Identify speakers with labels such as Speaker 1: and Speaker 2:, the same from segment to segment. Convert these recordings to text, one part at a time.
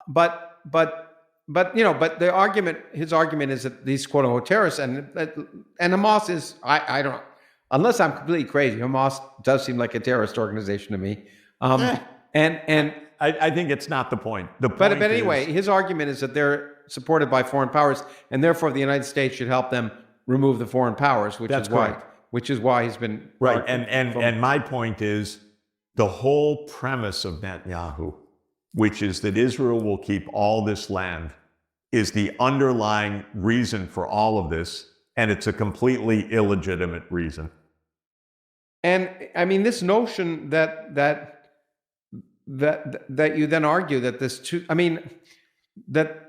Speaker 1: but the argument, his argument is that these quote unquote terrorists and Hamas is, I don't, unless I'm completely crazy, Hamas does seem like a terrorist organization to me. And
Speaker 2: I think it's not the point.
Speaker 1: But anyway, his argument is that they're supported by foreign powers, and therefore the United States should help them remove the foreign powers, which is why he's been
Speaker 2: right. And my point is the whole premise of Netanyahu, which is that Israel will keep all this land, is the underlying reason for all of this, and it's a completely illegitimate reason.
Speaker 1: And I mean, this notion that you then argue that that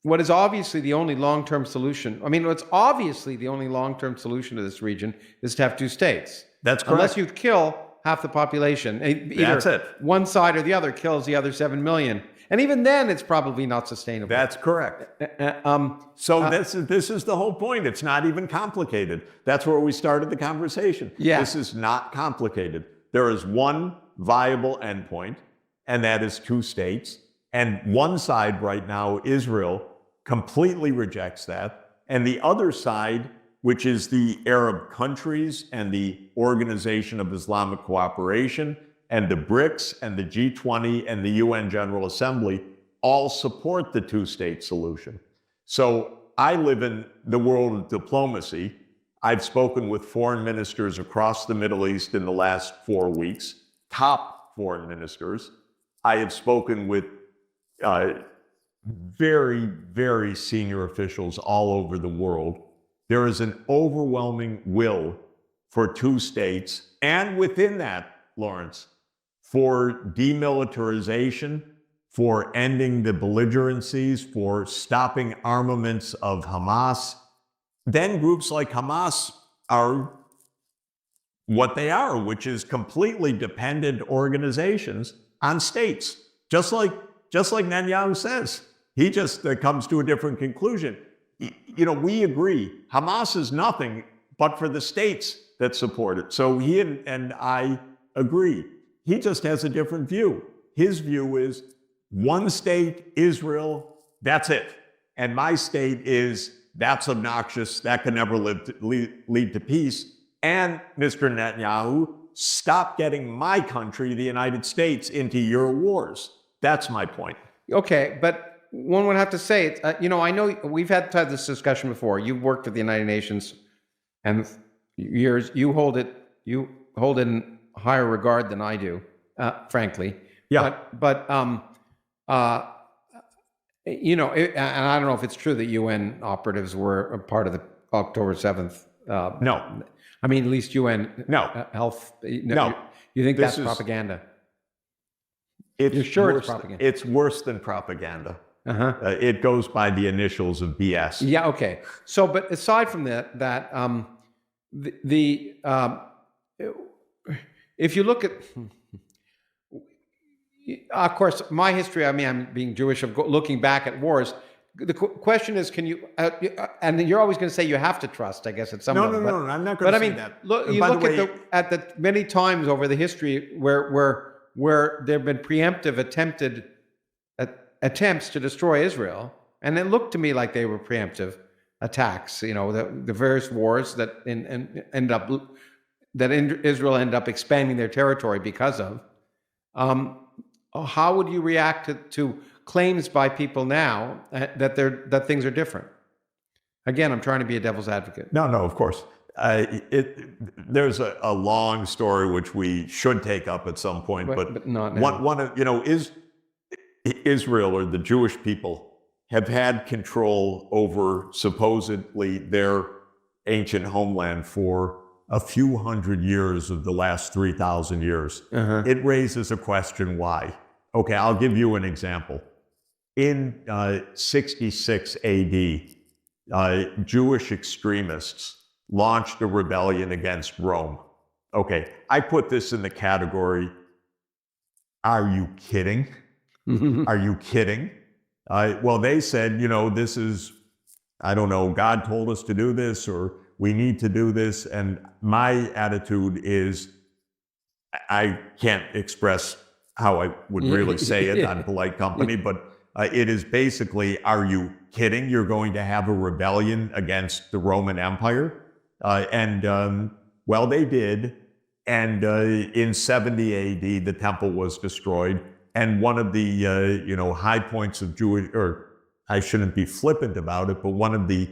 Speaker 1: what is obviously the only long-term solution, what's obviously the only long-term solution to this region is to have two states.
Speaker 2: That's correct.
Speaker 1: Unless you kill half the population.
Speaker 2: That's it.
Speaker 1: One side or the other kills the other 7 million. And even then, it's probably not sustainable.
Speaker 2: That's correct. This is the whole point. It's not even complicated. That's where we started the conversation.
Speaker 1: Yeah.
Speaker 2: This is not complicated. There is one viable endpoint, and that is two states. And one side right now, Israel, completely rejects that. And the other side, which is the Arab countries and the Organization of Islamic Cooperation and the BRICS and the G20 and the UN General Assembly, all support the two-state solution. So I live in the world of diplomacy. I've spoken with foreign ministers across the Middle East in the last 4 weeks, top foreign ministers. I have spoken with very, very senior officials all over the world. There is an overwhelming will for two states, and within that, Lawrence, for demilitarization, for ending the belligerencies, for stopping armaments of Hamas. Then groups like Hamas are what they are, which is completely dependent organizations on states, just like Netanyahu says. He just comes to a different conclusion. We agree. Hamas is nothing but for the states that support it. So he and I agree. He just has a different view. His view is one state, Israel, that's it. And my state is, that's obnoxious, that can never lead to peace. And Mr. Netanyahu, stop getting my country, the United States, into your wars. That's my point.
Speaker 1: Okay, but one would have to say, I know we've had this discussion before. You've worked with the United Nations, and you hold it in higher regard than I do, frankly.
Speaker 2: Yeah.
Speaker 1: But and I don't know if it's true that UN operatives were a part of the October 7th.
Speaker 2: No.
Speaker 1: At least UN health.
Speaker 2: No.
Speaker 1: You think that's propaganda? You're sure it's propaganda?
Speaker 2: It's worse than propaganda. It goes by the initials of BS.
Speaker 1: Yeah, okay. So, but aside from that, if you look at, of course, my history, I'm being Jewish, of looking back at wars. The question is, can you, and you're always going to say you have to trust, I guess, at some level.
Speaker 2: No, I'm not going to say that.
Speaker 1: You look at the many times over the history where there have been preemptive attempts to destroy Israel, and it looked to me like they were preemptive attacks. The various wars that Israel ended up expanding their territory because of. How would you react to claims by people now that things are different? Again, I'm trying to be a devil's advocate.
Speaker 2: No, of course. There's a long story which we should take up at some point, but
Speaker 1: not now.
Speaker 2: Is Israel or the Jewish people have had control over supposedly their ancient homeland for a few hundred years of the last 3,000 years. It raises a question why. Okay, I'll give you an example. In 66 AD, Jewish extremists launched a rebellion against Rome. Okay, I put this in the category, are you kidding? Are you kidding? Well, they said, this is, I don't know, God told us to do this, or we need to do this. And my attitude is, I can't express how I would really say it on polite company, but It is basically, are you kidding? You're going to have a rebellion against the Roman Empire? Well, they did. And in 70 AD, the temple was destroyed. And one of the high points of Jewish, or I shouldn't be flippant about it, but one of the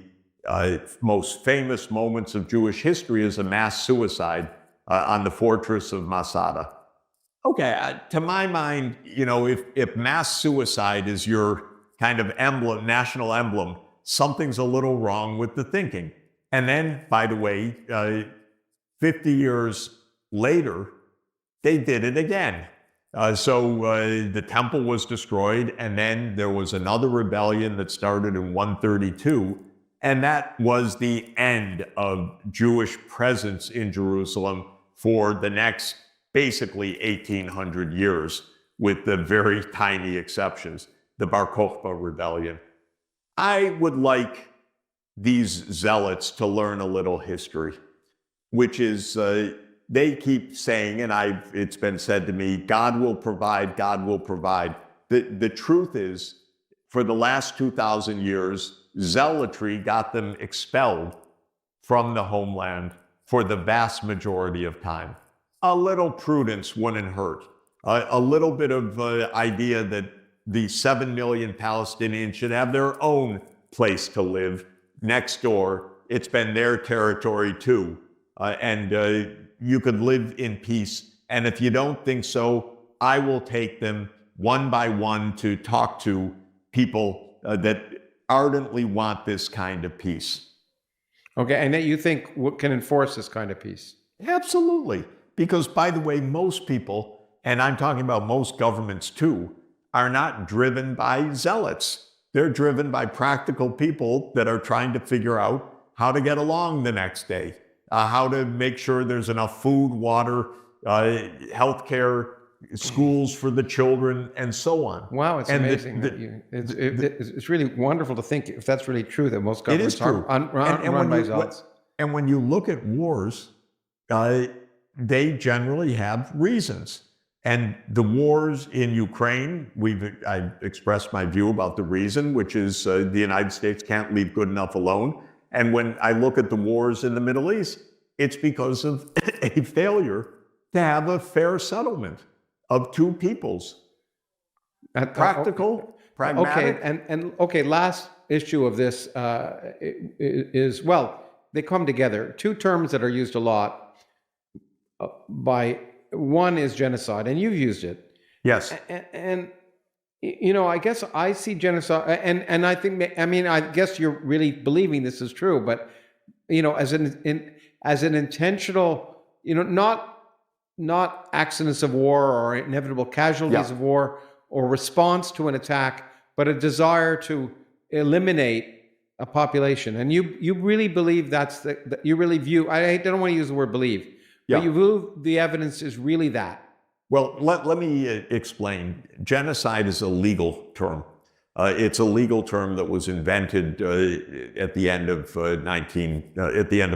Speaker 2: most famous moments of Jewish history is a mass suicide on the fortress of Masada. Okay, to my mind, if mass suicide is your kind of emblem, national emblem, something's a little wrong with the thinking. And then, by the way, 50 years later, they did it again. So the temple was destroyed, and then there was another rebellion that started in 132, and that was the end of Jewish presence in Jerusalem for the next basically 1,800 years, with the very tiny exceptions, the Bar Kokhba rebellion. I would like these zealots to learn a little history, which is, they keep saying, and it's been said to me, God will provide, God will provide. The truth is, for the last 2,000 years, zealotry got them expelled from the homeland for the vast majority of time. A little prudence wouldn't hurt. A little bit of idea that the 7 million Palestinians should have their own place to live next door. It's been their territory too. And you could live in peace. And if you don't think so, I will take them one by one to talk to people that ardently want this kind of peace.
Speaker 1: Okay, and that you think can enforce this kind of peace?
Speaker 2: Absolutely. Because, by the way, most people, and I'm talking about most governments too, are not driven by zealots. They're driven by practical people that are trying to figure out how to get along the next day, how to make sure there's enough food, water, healthcare, schools for the children, and so on.
Speaker 1: Wow, it's amazing. It's really wonderful to think, if that's really true, that most governments are run by zealots.
Speaker 2: And when you look at wars, they generally have reasons. And the wars in Ukraine, I've expressed my view about the reason, which is the United States can't leave good enough alone. And when I look at the wars in the Middle East, it's because of a failure to have a fair settlement of two peoples. Practical, pragmatic.
Speaker 1: Okay, last issue of this is, well, they come together. Two terms that are used a lot one is genocide, and you've used it.
Speaker 2: Yes.
Speaker 1: And I guess I see genocide, and I think, I guess you're really believing this is true, but, as an intentional, not accidents of war or inevitable casualties of war or response to an attack, but a desire to eliminate a population. And you really believe you really view, I don't want to use the word believe, but you view the evidence is really that.
Speaker 2: Well, let me explain. Genocide is a legal term. It's a legal term that was invented at the end of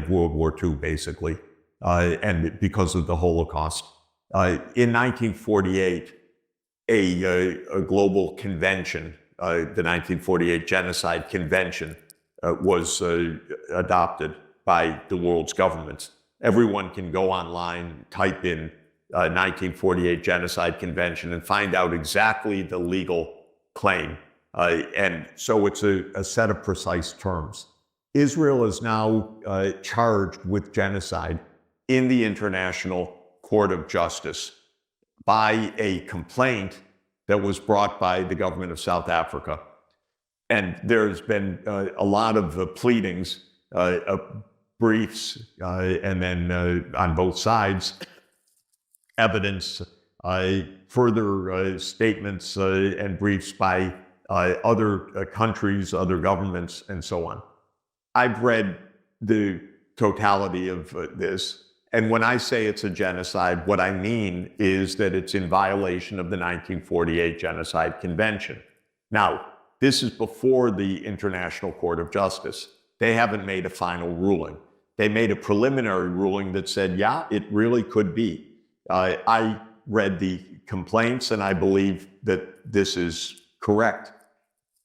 Speaker 2: World War II, basically, and because of the Holocaust. In 1948, a global convention, the 1948 Genocide Convention, was adopted by the world's governments. Everyone can go online, type in 1948 Genocide Convention, and find out exactly the legal claim. And so it's a set of precise terms. Israel is now charged with genocide in the International Court of Justice by a complaint that was brought by the government of South Africa. And there's been a lot of pleadings, briefs, and then on both sides, evidence, further statements and briefs by other countries, other governments, and so on. I've read the totality of this, and when I say it's a genocide, what I mean is that it's in violation of the 1948 Genocide Convention. Now, this is before the International Court of Justice. They haven't made a final ruling. They made a preliminary ruling that said, yeah, it really could be. I read the complaints, and I believe that this is correct.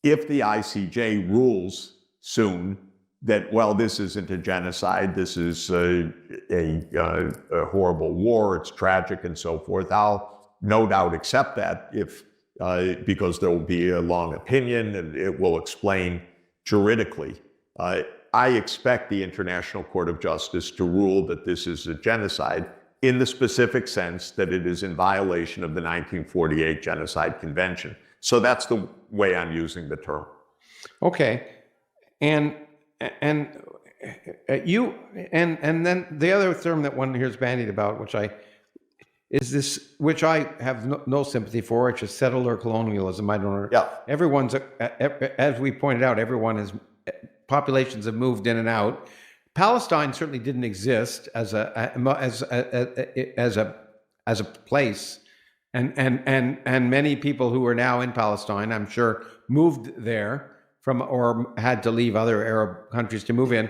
Speaker 2: if the ICJ rules soon that, well, this isn't a genocide, this is a horrible war, it's tragic and so forth, I'll no doubt accept that if because there will be a long opinion and it will explain juridically. I expect the International Court of Justice to rule that this is a genocide in the specific sense that it is in violation of the 1948 Genocide Convention. So that's the way I'm using the term.
Speaker 1: Okay, and you and then the other term that one hears bandied about, which I have no sympathy for, which is settler colonialism. I don't.
Speaker 2: Yeah.
Speaker 1: Everyone's as we pointed out, populations have moved in and out. Palestine certainly didn't exist as a place, and many people who are now in Palestine, I'm sure, moved there from or had to leave other Arab countries to move in,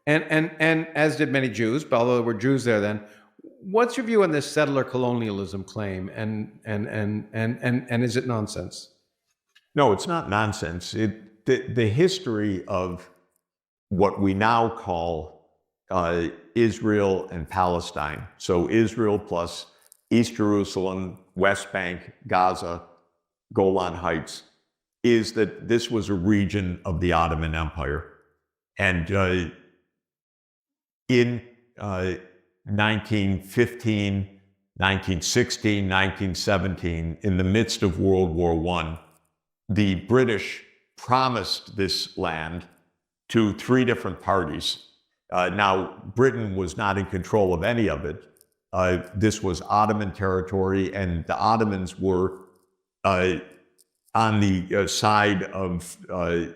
Speaker 1: and as did many Jews, although there were Jews there then. What's your view on this settler colonialism claim, and is it nonsense?
Speaker 2: No, it's not nonsense. The history of what we now call Israel and Palestine, so Israel plus East Jerusalem, West Bank, Gaza, Golan Heights, is that this was a region of the Ottoman Empire. And in 1915, 1916, 1917, in the midst of World War I, the British promised this land to three different parties. Now, Britain was not in control of any of it. This was Ottoman territory, and the Ottomans were on the side of the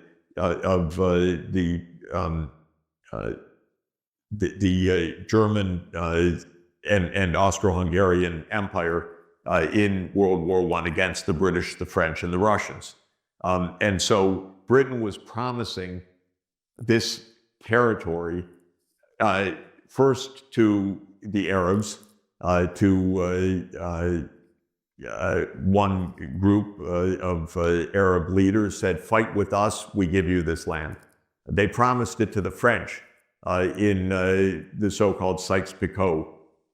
Speaker 2: German and Austro-Hungarian Empire in World War I against the British, the French, and the Russians. And so Britain was promising this territory first to the Arabs, to one group of Arab leaders said, fight with us, we give you this land. They promised it to the French in the so-called Sykes-Picot,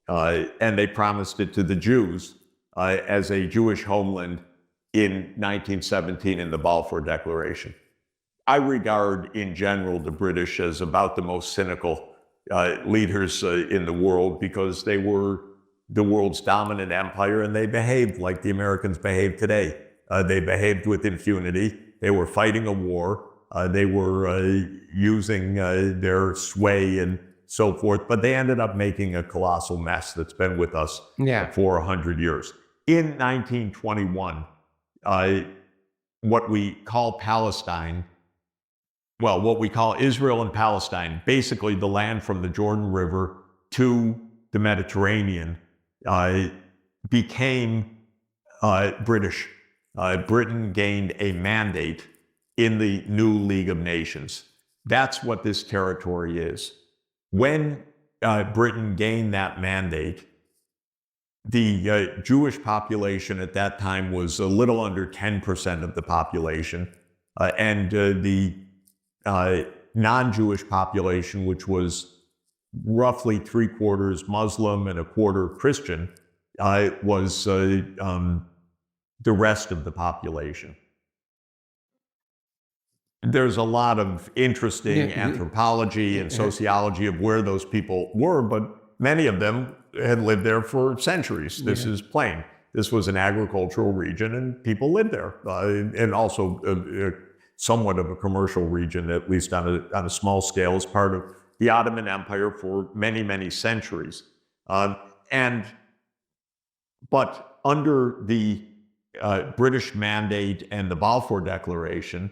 Speaker 2: and they promised it to the Jews as a Jewish homeland in 1917 in the Balfour Declaration. I regard in general the British as about the most cynical leaders in the world, because they were the world's dominant empire and they behaved like the Americans behave today. They behaved with impunity. They were fighting a war. They were using their sway and so forth, but they ended up making a colossal mess that's been with us for 100 years. In 1921, what we call Palestine, well, what we call Israel and Palestine, basically the land from the Jordan River to the Mediterranean, became British. Britain gained a mandate in the new League of Nations. That's what this territory is. When Britain gained that mandate, the Jewish population at that time was a little under 10% of the population, and the non-Jewish population, which was roughly 3/4 Muslim and 1/4 Christian, was the rest of the population. There's a lot of interesting anthropology and sociology of where those people were, but many of them had lived there for centuries. This is plain. This was an agricultural region and people lived there, and also somewhat of a commercial region, at least on a small scale, as part of the Ottoman Empire for many, many centuries. But under the British mandate and the Balfour Declaration,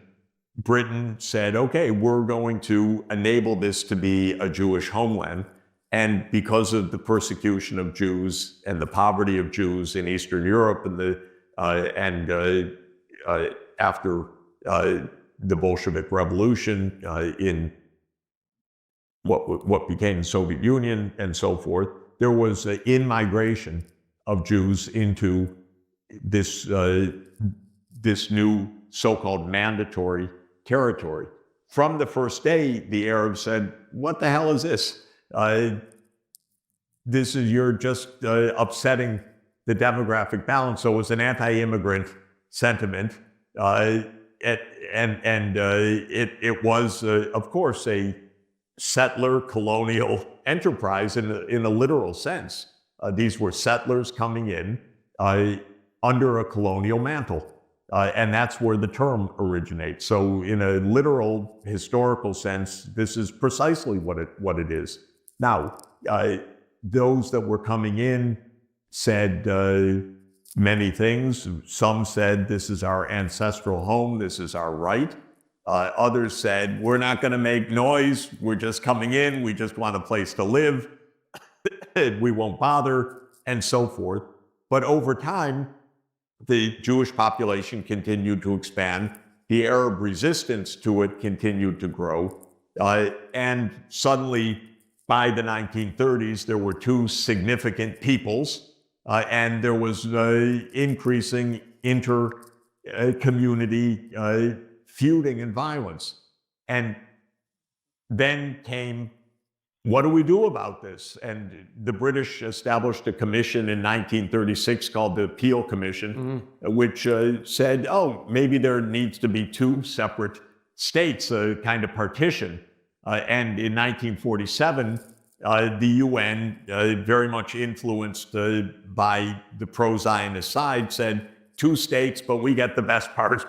Speaker 2: Britain said, okay, we're going to enable this to be a Jewish homeland. And because of the persecution of Jews and the poverty of Jews in Eastern Europe and after the Bolshevik Revolution in what became the Soviet Union and so forth, there was an in-migration of Jews into this new so-called mandatory territory. From the first day, the Arabs said, "What the hell is this? You're just upsetting the demographic balance." So it was an anti-immigrant sentiment, it was, of course, a settler colonial enterprise in a literal sense. These were settlers coming in under a colonial mantle. And that's where the term originates. So in a literal historical sense, this is precisely what it is. Now, those that were coming in said many things. Some said, this is our ancestral home, this is our right. Others said, we're not going to make noise, we're just coming in, we just want a place to live, we won't bother, and so forth. But over time, the Jewish population continued to expand. The Arab resistance to it continued to grow. And suddenly, by the 1930s, there were two significant peoples, and there was increasing inter-community feuding and violence. And then came, what do we do about this? And the British established a commission in 1936 called the Peel Commission, which said, oh, maybe there needs to be two separate states, a kind of partition. And in 1947, the UN, very much influenced by the pro-Zionist side, said, two states, but we get the best part,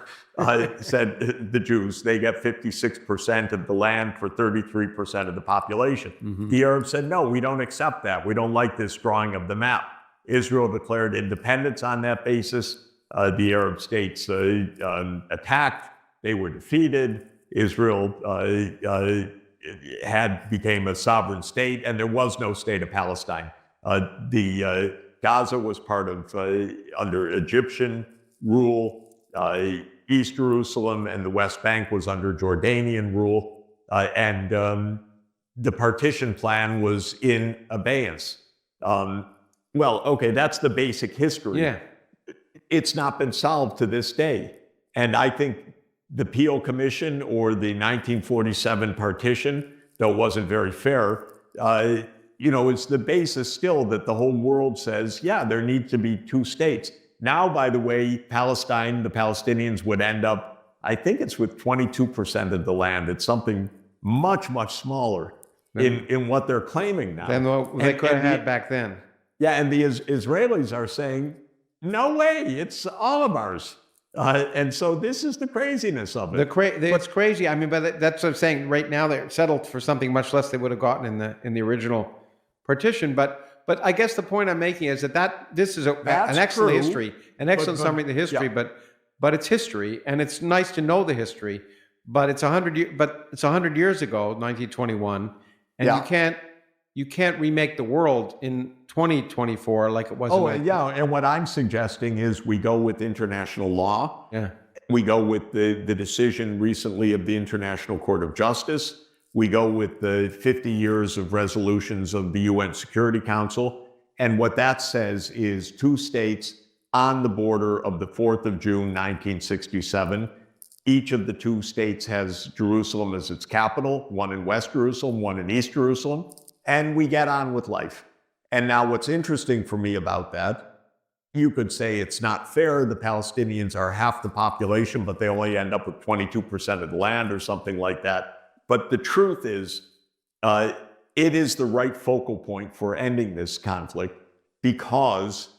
Speaker 2: said the Jews. They get 56% of the land for 33% of the population. The Arabs said, no, we don't accept that. We don't like this drawing of the map. Israel declared independence on that basis. The Arab states attacked. They were defeated. Israel became a sovereign state, and there was no state of Palestine. Gaza was part of, under Egyptian rule. East Jerusalem and the West Bank was under Jordanian rule. And the partition plan was in abeyance. Well, okay, that's the basic history.
Speaker 1: Yeah.
Speaker 2: It's not been solved to this day. And I think the Peel Commission or the 1947 partition, though it wasn't very fair, it's the basis still that the whole world says, yeah, there need to be two states. Now, by the way, Palestine, the Palestinians would end up, I think it's with 22% of the land. It's something much, much smaller in what they're claiming now.
Speaker 1: Than what they could have had back then.
Speaker 2: Yeah, and the Israelis are saying, no way, it's all of ours. And so this is the craziness of it.
Speaker 1: It's crazy. I mean, but that's what I'm saying. Right now, they're settled for something much less they would have gotten in the original partition. But I guess the point I'm making is that this is an excellent history, an excellent summary of the history. Yeah. But it's history, and it's nice to know the history. But it's 100 years ago, 1921, and you can't remake the world in 2024 like it was.
Speaker 2: Oh, yeah. And what I'm suggesting is we go with international law.
Speaker 1: Yeah.
Speaker 2: We go with the decision recently of the International Court of Justice. We go with the 50 years of resolutions of the UN Security Council. And what that says is two states on the border of the 4th of June, 1967. Each of the two states has Jerusalem as its capital, one in West Jerusalem, one in East Jerusalem. And we get on with life. And now what's interesting for me about that, you could say it's not fair. The Palestinians are half the population, but they only end up with 22% of the land or something like that. But the truth is, it is the right focal point for ending this conflict because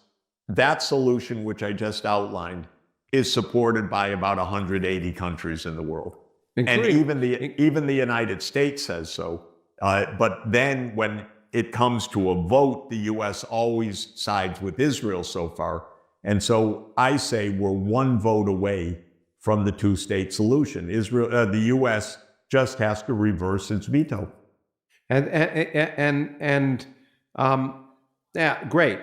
Speaker 2: that solution, which I just outlined, is supported by about 180 countries in the world. Including, and even the United States says so. But then when it comes to a vote, the U.S. always sides with Israel so far. And so I say we're one vote away from the two-state solution. The U.S. just has to reverse its veto.
Speaker 1: Yeah, great.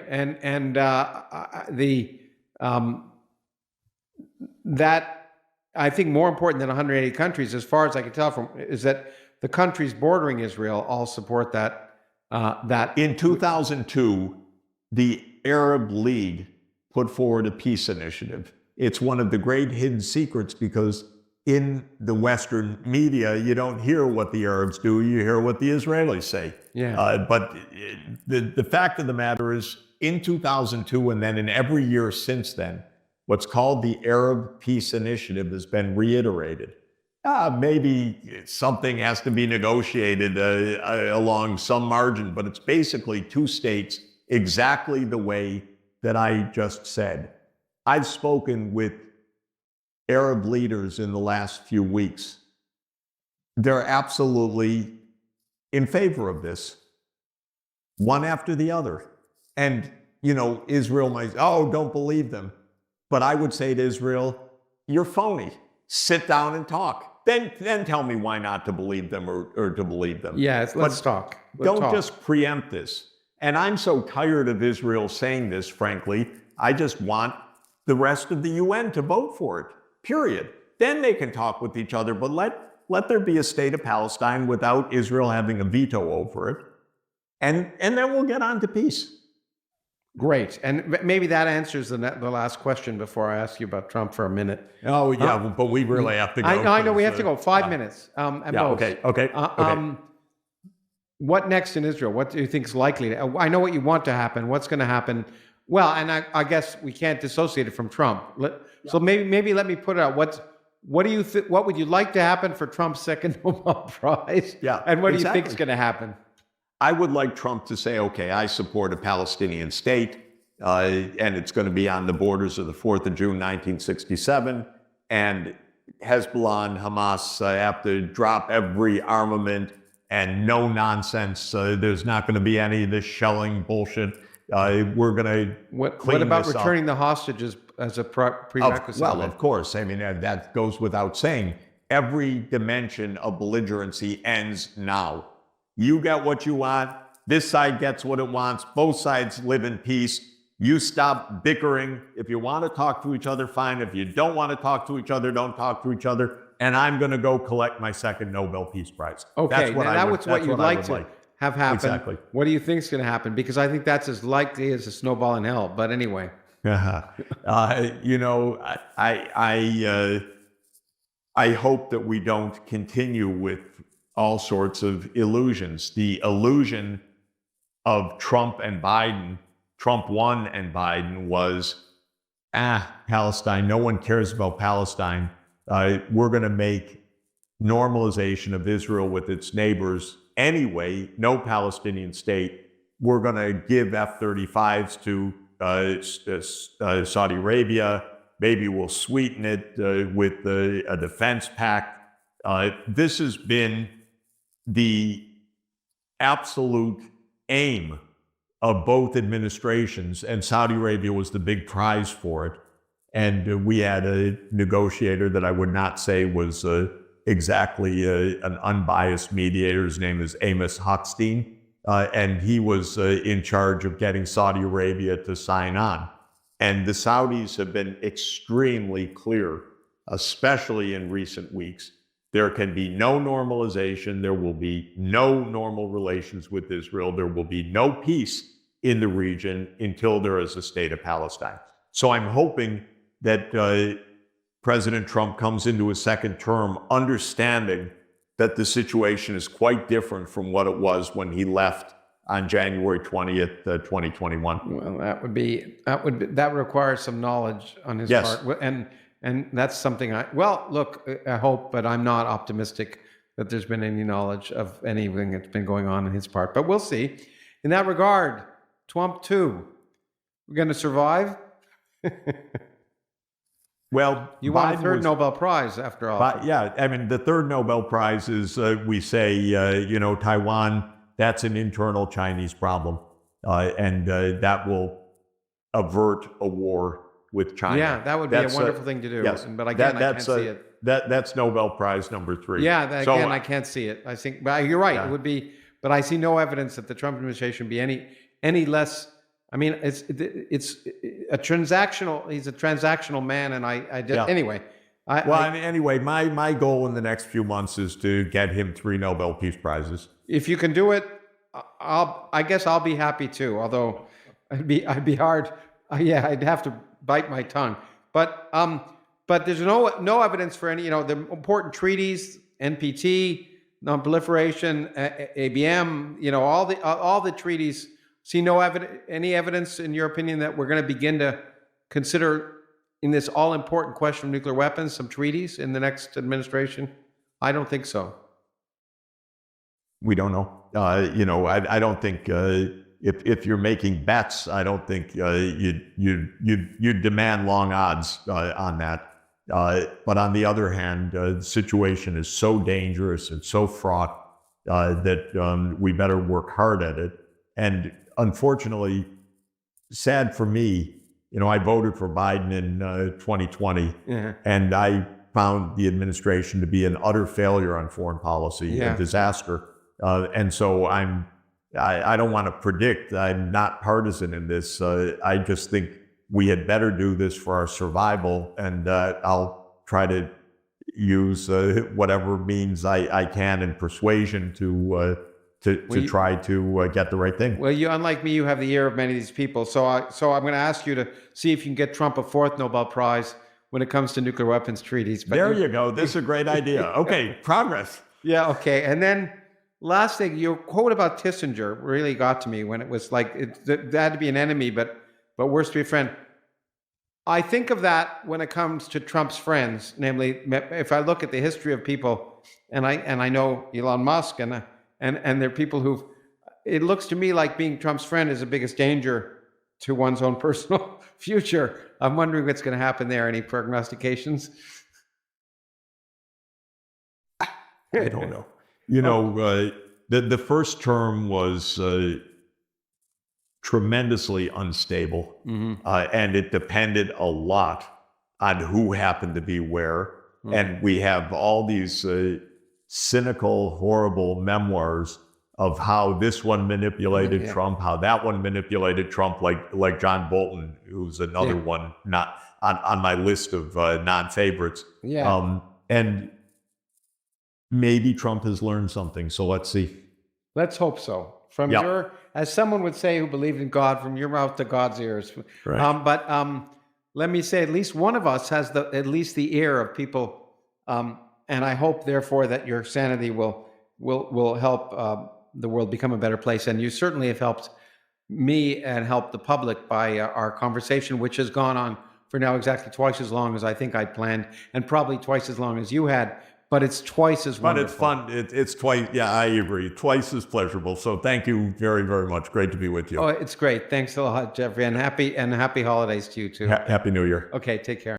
Speaker 1: That I think more important than 180 countries, as far as I can tell is that the countries bordering Israel all support that.
Speaker 2: In 2002, the Arab League put forward a peace initiative. it's one of the great hidden secrets because in the Western media, you don't hear what the Arabs do, you hear what the Israelis say.
Speaker 1: Yeah.
Speaker 2: But the fact of the matter is, in 2002 and then in every year since then, what's called the Arab Peace Initiative has been reiterated. Maybe something has to be negotiated along some margin, but it's basically two states exactly the way that I just said. I've spoken with Arab leaders in the last few weeks. They're absolutely in favor of this, one after the other. And, Israel might, don't believe them. But I would say to Israel, you're phony. Sit down and talk. Then tell me why not to believe them or to believe them.
Speaker 1: Yeah, let's talk.
Speaker 2: Don't just preempt this. And I'm so tired of Israel saying this, frankly. I just want the rest of the UN to vote for it, period. Then they can talk with each other, but let there be a state of Palestine without Israel having a veto over it. And then we'll get on to peace.
Speaker 1: Great. And maybe that answers the last question before I ask you about Trump for a minute.
Speaker 2: Oh, yeah, but we really have to go.
Speaker 1: I know we have to go. 5 minutes.
Speaker 2: Okay.
Speaker 1: What next in Israel? What do you think is likely? I know what you want to happen. What's going to happen? Well, and I guess we can't dissociate it from Trump. So maybe let me put it out. What do you think? What would you like to happen for Trump's second Nobel Prize?
Speaker 2: Yeah,
Speaker 1: and what do you think is going to happen?
Speaker 2: I would like Trump to say, okay, I support a Palestinian state, and it's going to be on the borders of the 4th of June, 1967, and Hezbollah and Hamas have to drop every armament and no nonsense. There's not going to be any of this shelling bullshit. We're going to
Speaker 1: What about returning the hostages as a prerequisite?
Speaker 2: Well, of course. I mean, that goes without saying. Every dimension of belligerency ends now. You get what you want. This side gets what it wants. Both sides live in peace. You stop bickering. If you want to talk to each other, fine. If you don't want to talk to each other, don't talk to each other. And I'm going to go collect my second Nobel Peace Prize.
Speaker 1: Okay, that's what you'd like to have happen.
Speaker 2: Exactly.
Speaker 1: What do you think is going to happen? Because I think that's as likely as a snowball in hell. But anyway.
Speaker 2: I hope that we don't continue with all sorts of illusions. The illusion of Trump and Biden, Trump won and Biden was, Palestine, no one cares about Palestine. We're going to make normalization of Israel with its neighbors anyway, no Palestinian state. We're going to give F-35s to Saudi Arabia. Maybe we'll sweeten it with a defense pact. This has been the absolute aim of both administrations, and Saudi Arabia was the big prize for it. And we had a negotiator that I would not say was exactly an unbiased mediator. His name is Amos Hochstein, and he was in charge of getting Saudi Arabia to sign on. And the Saudis have been extremely clear, especially in recent weeks. There can be no normalization. There will be no normal relations with Israel. There will be no peace in the region until there is a state of Palestine. So I'm hoping that President Trump comes into his second term understanding that the situation is quite different from what it was when he left on January 20th, 2021.
Speaker 1: Well, that requires some knowledge on his part. And that's something I hope, but I'm not optimistic that there's been any knowledge of anything that's been going on in his part. But we'll see. In that regard, Trump 2, we're going to survive?
Speaker 2: Well,
Speaker 1: you want a third Nobel Prize after all.
Speaker 2: I mean, the third Nobel Prize is, we say, Taiwan, that's an internal Chinese problem. And that will avert a war with China.
Speaker 1: Yeah, that would be a wonderful thing to do.
Speaker 2: Yes.
Speaker 1: But again, I can't see it.
Speaker 2: That's Nobel Prize number 3.
Speaker 1: Yeah, again, I can't see it. I think, but you're right. Yeah. It would be, but I see no evidence that the Trump administration be any less. I mean, it's a transactional. He's a transactional man, and anyway.
Speaker 2: Anyway, my goal in the next few months is to get him 3 Nobel Peace Prizes.
Speaker 1: If you can do it, I guess I'll be happy too. Although I'd be hard. I'd have to bite my tongue. but there's no evidence for any, the important treaties, NPT, non-proliferation, ABM, all the treaties. See any evidence, in your opinion, that we're going to begin to consider in this all-important question of nuclear weapons some treaties in the next administration? I don't think so.
Speaker 2: We don't know. I don't think if you're making bets, I don't think you'd demand long odds on that. But on the other hand, the situation is so dangerous and so fraught that we better work hard at it. And unfortunately, sad for me, I voted for Biden in 2020, and I found the administration to be an utter failure on foreign policy, a disaster. And so I don't want to predict. I'm not partisan in this. I just think we had better do this for our survival, and I'll try to use whatever means I can in persuasion to try to get the right thing.
Speaker 1: Well, unlike me, you have the ear of many of these people. So I'm going to ask you to see if you can get Trump a 4th Nobel Prize when it comes to nuclear weapons treaties. But
Speaker 2: there you go. This is a great idea. Okay, progress.
Speaker 1: Yeah, okay. And then last thing, your quote about Kissinger really got to me when it was like, it had to be an enemy, but worse to be a friend. I think of that when it comes to Trump's friends, namely, if I look at the history of people, and I know Elon Musk, and there are people who, it looks to me like being Trump's friend is the biggest danger to one's own personal future. I'm wondering what's going to happen there. Any prognostications?
Speaker 2: I don't know. The first term was tremendously unstable, and it depended a lot on who happened to be where. And we have all these cynical, horrible memoirs of how this one manipulated Trump, how that one manipulated Trump, like John Bolton, who's another one not on my list of non-favorites. And maybe Trump has learned something. So let's see.
Speaker 1: Let's hope so. From as someone would say who believed in God, from your mouth to God's ears.
Speaker 2: Right.
Speaker 1: But let me say, at least one of us has at least the ear of people. And I hope, therefore, that your sanity will help the world become a better place. And you certainly have helped me and helped the public by our conversation, which has gone on for now exactly twice as long as I think I planned, and probably twice as long as you had. But it's twice as wonderful.
Speaker 2: But it's fun. It's twice. Yeah, I agree. Twice as pleasurable. So thank you very, very much. Great to be with you.
Speaker 1: Oh, it's great. Thanks a lot, Jeffrey, and happy holidays to you too.
Speaker 2: Happy New Year.
Speaker 1: Okay, take care.